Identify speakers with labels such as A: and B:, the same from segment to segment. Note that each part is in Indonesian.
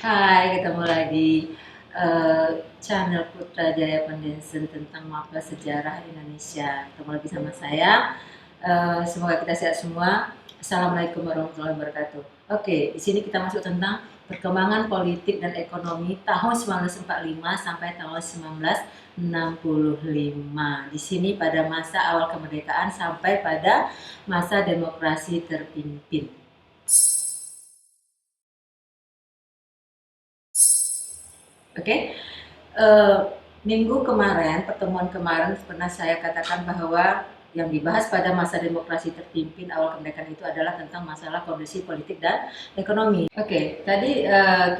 A: Hai, ketemu lagi eh, channel Putra Jaya Pendensen tentang mapa sejarah Indonesia. Ketemu lagi sama saya. Semoga kita sehat semua. Assalamualaikum warahmatullahi wabarakatuh. Oke, di sini kita masuk tentang perkembangan politik dan ekonomi tahun 1945 sampai tahun 1965. Di sini pada masa awal kemerdekaan sampai pada masa demokrasi terpimpin. Oke, eh, minggu kemarin, pertemuan kemarin pernah saya katakan bahwa yang dibahas pada masa demokrasi terpimpin awal kemerdekaan itu adalah tentang masalah kondisi politik dan ekonomi. Oke, tadi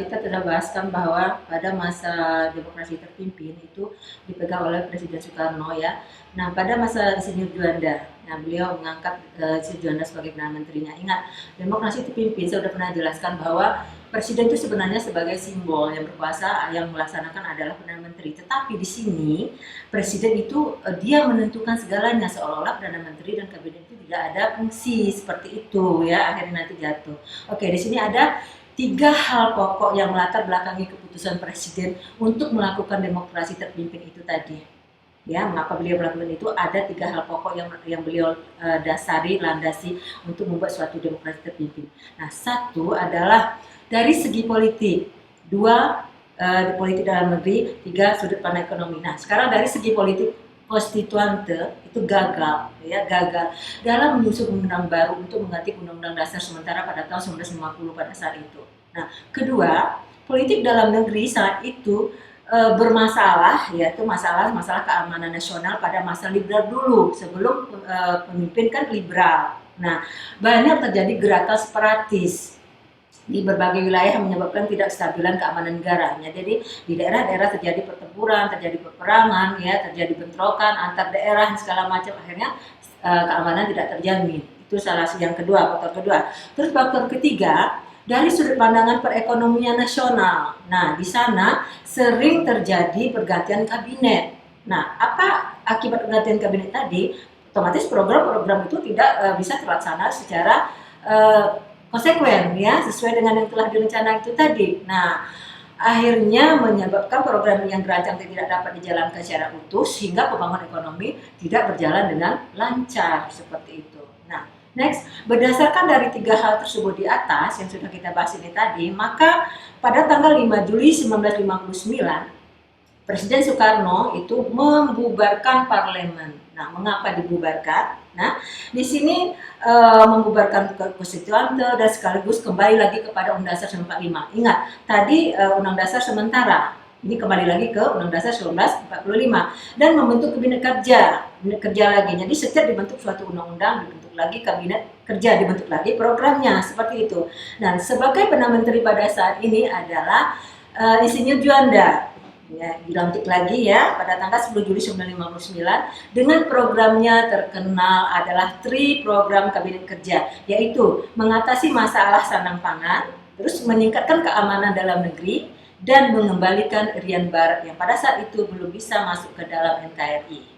A: kita sudah bahaskan bahwa pada masa demokrasi terpimpin itu dipegang oleh Presiden Soekarno ya. Nah, pada masa Insinyur Juanda, nah beliau mengangkat Insinyur Juanda sebagai perdana menterinya. Ingat, demokrasi terpimpin saya sudah pernah jelaskan bahwa Presiden itu sebenarnya sebagai simbol yang berkuasa yang melaksanakan adalah Perdana Menteri. Tetapi di sini Presiden itu dia menentukan segalanya seolah-olah Perdana Menteri dan kabinet itu tidak ada fungsi seperti itu ya akhirnya nanti jatuh. Oke, di sini ada tiga hal pokok yang melatar belakangi keputusan Presiden untuk melakukan demokrasi terpimpin itu tadi. Ya, mengapa beliau melakukan itu? Ada tiga hal pokok yang beliau dasari, landasi untuk membuat suatu demokrasi terpimpin. Nah, satu adalah dari segi politik, dua politik dalam negeri, tiga sudut pandang ekonomi. Nah, sekarang dari segi politik konstituante itu gagal, ya gagal dalam menyusun undang baru untuk mengganti undang-undang dasar sementara pada tahun 1950 pada saat itu. Nah, kedua, politik dalam negeri saat itu bermasalah, yaitu masalah keamanan nasional pada masa liberal dulu sebelum pemimpin kan liberal. Nah, banyak terjadi gerakan separatis di berbagai wilayah yang menyebabkan tidak stabilan keamanan negaranya. Jadi di daerah-daerah terjadi pertempuran, terjadi peperangan, ya terjadi bentrokan antar daerah segala macam, akhirnya keamanan tidak terjamin. Itu salah satu yang kedua, faktor kedua. Terus faktor ketiga, dari sudut pandangan perekonomian nasional. Nah, di sana sering terjadi pergantian kabinet. Nah, apa akibat pergantian kabinet tadi? Otomatis program-program itu tidak bisa terlaksana secara konsekuen ya, sesuai dengan yang telah direncanakan itu tadi. Nah, akhirnya menyebabkan program yang dirancang tidak dapat dijalankan secara utuh sehingga pembangunan ekonomi tidak berjalan dengan lancar seperti itu. Nah, next, berdasarkan dari tiga hal tersebut di atas yang sudah kita bahas ini tadi, maka pada tanggal 5 Juli 1959 Presiden Soekarno itu membubarkan parlemen. Nah, mengapa dibubarkan? Nah, di sini membubarkan konstituante dan sekaligus kembali lagi kepada Undang Dasar 1945. Ingat, tadi Undang Dasar sementara. Ini kembali lagi ke Undang Dasar 1945 dan membentuk kabinet kerja lagi. Jadi setiap dibentuk suatu undang-undang dibentuk lagi kabinet kerja, dibentuk lagi programnya seperti itu. Dan sebagai Perdana Menteri pada saat ini adalah Insinyur Juanda. Ya, dilantik lagi ya pada tanggal 10 Juli 1959 dengan programnya terkenal adalah program kabinet kerja, yaitu mengatasi masalah sandang pangan, terus meningkatkan keamanan dalam negeri dan mengembalikan Irian Barat yang pada saat itu belum bisa masuk ke dalam NKRI.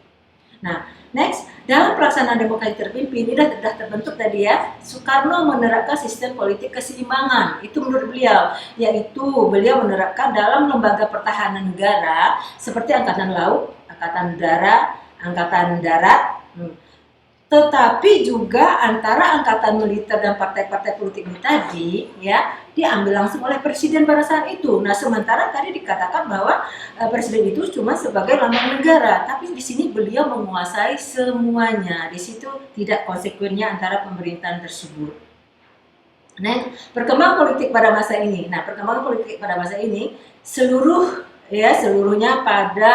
A: Nah, next, dalam pelaksanaan demokrasi terpimpin ini sudah terbentuk tadi ya, Soekarno menerapkan sistem politik keseimbangan. Itu menurut beliau, yaitu beliau menerapkan dalam lembaga pertahanan negara seperti Angkatan Laut, Angkatan Udara, Angkatan Darat, tetapi juga antara angkatan militer dan partai-partai politik ini tadi ya diambil langsung oleh presiden pada saat itu. Nah, sementara tadi dikatakan bahwa presiden itu cuma sebagai lambang negara, tapi di sini beliau menguasai semuanya. Di situ tidak konsekuennya antara pemerintahan tersebut. Nah, perkembangan politik pada masa ini. Nah, perkembangan politik pada masa ini seluruhnya pada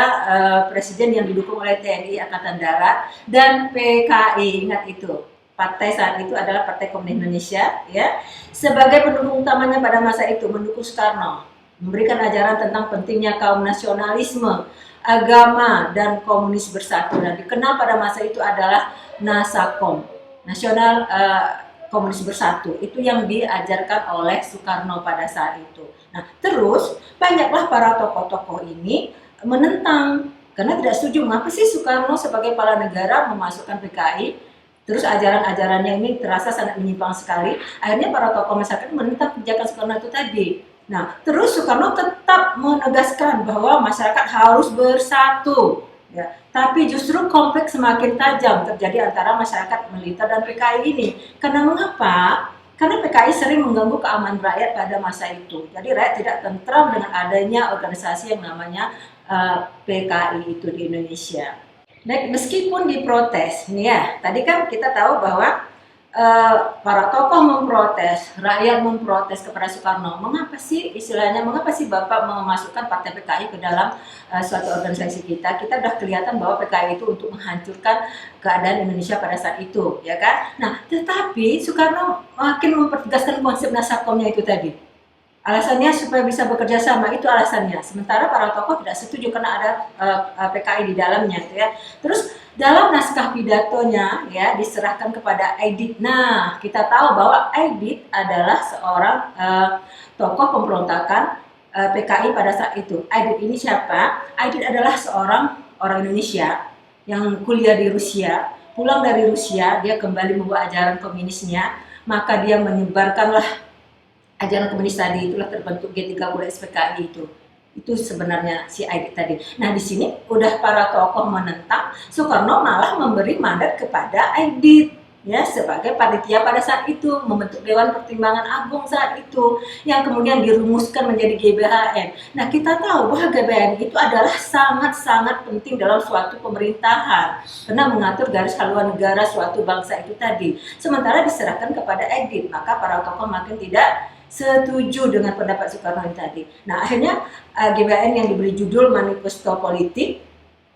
A: presiden yang didukung oleh TNI Angkatan Darat dan PKI. Ingat itu. Partai saat itu adalah Partai Komunis Indonesia ya. Sebagai pendukung utamanya pada masa itu mendukung Soekarno, memberikan ajaran tentang pentingnya kaum nasionalisme, agama dan komunis bersatu, dan dikenal pada masa itu adalah Nasakom, Nasional Komunis Bersatu. Itu yang diajarkan oleh Soekarno pada saat itu. Nah, terus banyaklah para tokoh-tokoh ini menentang karena tidak setuju. Mengapa sih Soekarno sebagai kepala negara memasukkan PKI? Terus ajaran-ajarannya ini terasa sangat menyimpang sekali. Akhirnya para tokoh masyarakat menentang kebijakan Soekarno itu tadi. Nah, terus Soekarno tetap menegaskan bahwa masyarakat harus bersatu. Ya, tapi justru konflik semakin tajam terjadi antara masyarakat militer dan PKI ini. Karena mengapa? Karena PKI sering mengganggu keamanan rakyat pada masa itu. Jadi rakyat tidak tentram dengan adanya organisasi yang namanya PKI itu di Indonesia. Dan meskipun diprotes, nih ya, tadi kan kita tahu bahwa para tokoh memprotes, rakyat memprotes kepada Soekarno. Mengapa sih istilahnya, mengapa sih Bapak memasukkan partai PKI ke dalam suatu organisasi kita? Kita udah kelihatan bahwa PKI itu untuk menghancurkan keadaan Indonesia pada saat itu, ya kan? Nah, tetapi Soekarno makin mempertegaskan konsep Nasakomnya itu tadi. Alasannya supaya bisa bekerja sama, itu alasannya. Sementara para tokoh tidak setuju karena ada PKI di dalamnya, gitu ya. Terus dalam naskah pidatonya ya diserahkan kepada Aidit. Nah, kita tahu bahwa Aidit adalah seorang tokoh pemberontakan PKI pada saat itu. Aidit ini siapa? Aidit adalah seorang orang Indonesia yang kuliah di Rusia. Pulang dari Rusia, dia kembali membawa ajaran komunisnya, maka dia menyebarkanlah ajaran komunis tadi, itulah terbentuk G30 SPKI itu sebenarnya si Aidit tadi. Nah, di sini udah para tokoh menentang, Soekarno malah memberi mandat kepada Aidit ya sebagai panitia pada saat itu, membentuk Dewan Pertimbangan Agung saat itu yang kemudian dirumuskan menjadi GBHN. Nah, kita tahu bahwa GBHN itu adalah sangat-sangat penting dalam suatu pemerintahan karena mengatur garis haluan negara suatu bangsa itu tadi. Sementara diserahkan kepada Aidit, maka para tokoh makin tidak setuju dengan pendapat Soekarno yang tadi. Nah, akhirnya GBHN yang diberi judul Manifesto Politik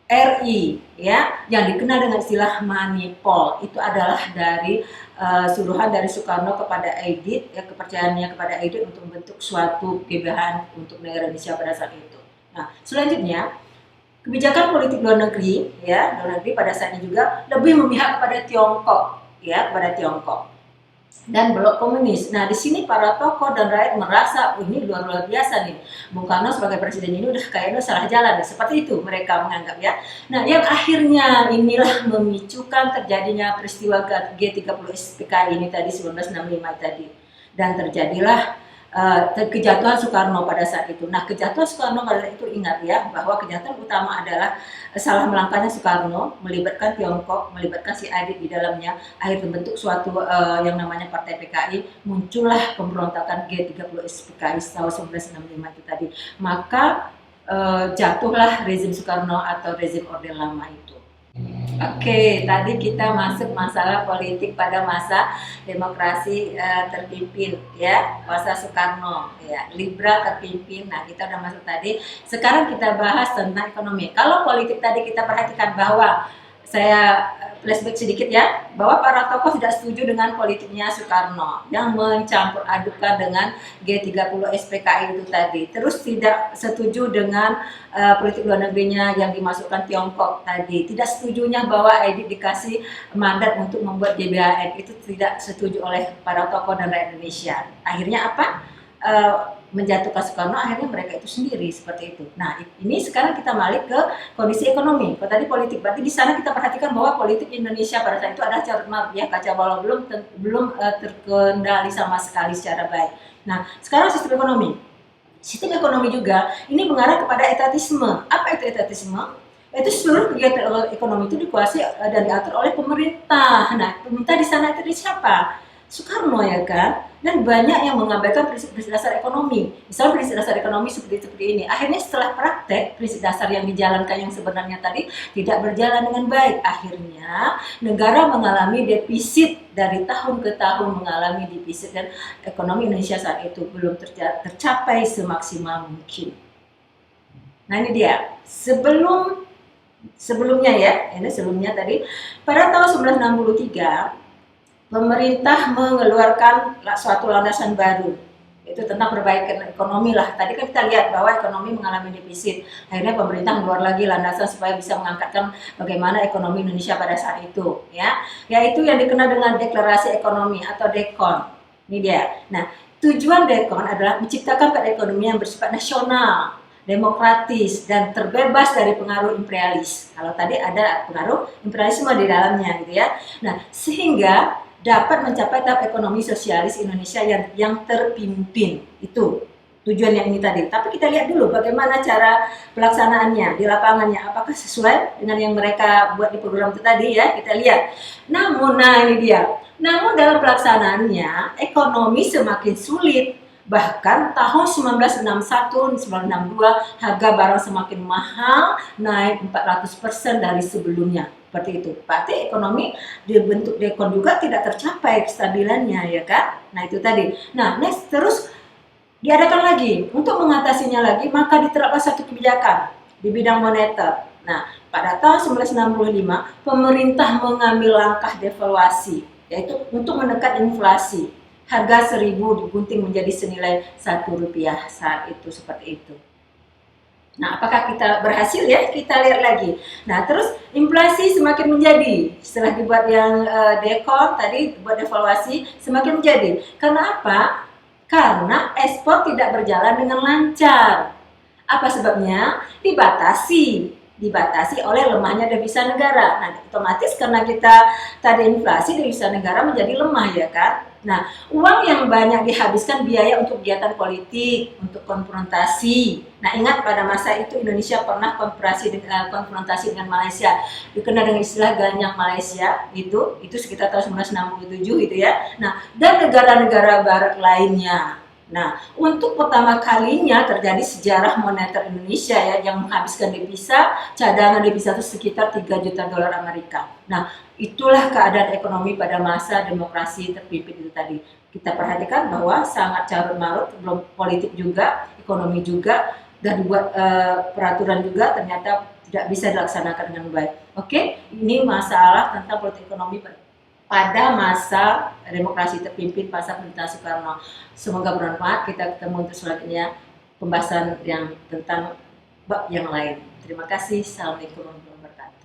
A: RI ya, yang dikenal dengan istilah Manipol, itu adalah dari suruhan dari Soekarno kepada Aidit, ya, kepercayaannya kepada Aidit untuk membentuk suatu GBHN untuk negara Indonesia pada saat itu. Nah, selanjutnya kebijakan politik luar negeri pada saat ini juga lebih memihak kepada Tiongkok ya, kepada Tiongkok dan blok komunis. Nah, di sini para tokoh dan rakyat merasa ini luar biasa nih. Bung Karno sebagai presiden ini udah kayaknya salah jalan. Seperti itu mereka menganggap ya. Nah, yang akhirnya inilah memicukan terjadinya peristiwa G30 SPKI ini tadi 1965 tadi. Dan terjadilah kejatuhan Soekarno pada saat itu. Nah, kejatuhan Soekarno pada saat itu ingat ya bahwa kejatuhan utama adalah salah melangkahnya Soekarno, melibatkan Tiongkok, melibatkan si Aidit di dalamnya, akhir terbentuk suatu yang namanya Partai PKI, muncullah pemberontakan G30 SPKI tahun 1965 itu tadi. Maka jatuhlah rezim Soekarno atau rezim Orde Lama itu. Oke, tadi kita masuk masalah politik pada masa demokrasi terpimpin ya, masa Soekarno ya, liberal terpimpin. Nah, kita udah masuk tadi. Sekarang kita bahas tentang ekonomi. Kalau politik tadi kita perhatikan bahwa saya flashback sedikit ya, bahwa para tokoh tidak setuju dengan politiknya Soekarno yang mencampur adukan dengan G30 SPKI itu tadi. Terus tidak setuju dengan politik luar negerinya yang dimasukkan Tiongkok tadi. Tidak setujunya bahwa Aidit dikasih mandat untuk membuat GBHN, itu tidak setuju oleh para tokoh dan rakyat Indonesia. Akhirnya apa? Menjatuhkan Soekarno, akhirnya mereka itu sendiri seperti itu. Nah, ini sekarang kita balik ke kondisi ekonomi. Kalau tadi politik, berarti di sana kita perhatikan bahwa politik Indonesia pada saat itu adalah carut marut ya, kacau balau, belum terkendali sama sekali secara baik. Nah, sekarang sistem ekonomi. Sistem ekonomi juga ini mengarah kepada etatisme. Apa itu etatisme? Itu seluruh kegiatan ekonomi itu dikuasai dan diatur oleh pemerintah. Nah, pemerintah di sana itu siapa? Soekarno ya kan, dan banyak yang mengabaikan prinsip-prinsip dasar ekonomi. Misalnya prinsip dasar ekonomi seperti ini. Akhirnya setelah praktek prinsip dasar yang dijalankan yang sebenarnya tadi tidak berjalan dengan baik. Akhirnya negara mengalami defisit, dari tahun ke tahun mengalami defisit, dan ekonomi Indonesia saat itu belum tercapai semaksimal mungkin. Nah, ini dia. Sebelumnya ya, ini sebelumnya tadi pada tahun 1963 pemerintah mengeluarkan suatu landasan baru, itu tentang perbaikan ekonomi lah. Tadi kan kita lihat bahwa ekonomi mengalami defisit. Akhirnya pemerintah keluar lagi landasan supaya bisa mengangkatkan bagaimana ekonomi Indonesia pada saat itu, ya. Yaitu yang dikenal dengan Deklarasi Ekonomi atau DEKON. Ini dia. Nah, tujuan DEKON adalah menciptakan perekonomian yang bersifat nasional, demokratis, dan terbebas dari pengaruh imperialis. Kalau tadi ada pengaruh imperialisme di dalamnya, gitu ya. Nah, sehingga dapat mencapai tahap ekonomi sosialis Indonesia yang terpimpin itu. tujuan yang ini tadi. Tapi kita lihat dulu bagaimana cara pelaksanaannya di lapangannya, apakah sesuai dengan yang mereka buat di program itu tadi ya, kita lihat. Namun, nah ini dia. Namun dalam pelaksanaannya ekonomi semakin sulit. Bahkan tahun 1961, 1962 harga barang semakin mahal, naik 400% dari sebelumnya. Seperti itu. Berarti ekonomi dibentuk dekon juga tidak tercapai kestabilannya ya kan. Nah itu tadi. Nah next terus diadakan lagi untuk mengatasinya lagi, maka diterapkan satu kebijakan di bidang moneter. Nah pada tahun 1965 pemerintah mengambil langkah devaluasi, yaitu untuk menekan inflasi. Harga 1.000 digunting menjadi senilai Rp1 saat itu, seperti itu. Nah, apakah kita berhasil ya? Kita lihat lagi. Nah, terus inflasi semakin menjadi. Setelah dibuat yang dekon tadi, buat evaluasi, semakin menjadi. Karena apa? Karena ekspor tidak berjalan dengan lancar. Apa sebabnya? Dibatasi oleh lemahnya devisa negara. Nah, otomatis karena kita tadi inflasi, devisa negara menjadi lemah ya kan. Nah, uang yang banyak dihabiskan biaya untuk kegiatan politik, untuk konfrontasi. Nah, ingat pada masa itu Indonesia pernah konfrontasi dengan Malaysia, dikenal dengan istilah Ganyang Malaysia, itu sekitar tahun 1967 itu ya. Nah, dan negara-negara barat lainnya. Nah, untuk pertama kalinya terjadi sejarah moneter Indonesia ya, yang menghabiskan devisa, cadangan devisa itu sekitar 3 juta dolar Amerika. Nah, itulah keadaan ekonomi pada masa demokrasi terpimpin itu tadi. Kita perhatikan bahwa sangat carut marut, belum politik juga, ekonomi juga, dan dibuat peraturan juga ternyata tidak bisa dilaksanakan dengan baik. Oke, ini masalah tentang politik ekonomi pada masa demokrasi terpimpin masa pemerintahan Soekarno. Semoga bermanfaat. Kita ketemu untuk selanjutnya pembahasan yang tentang bab yang lain. Terima kasih. Assalamualaikum warahmatullahi wabarakatuh.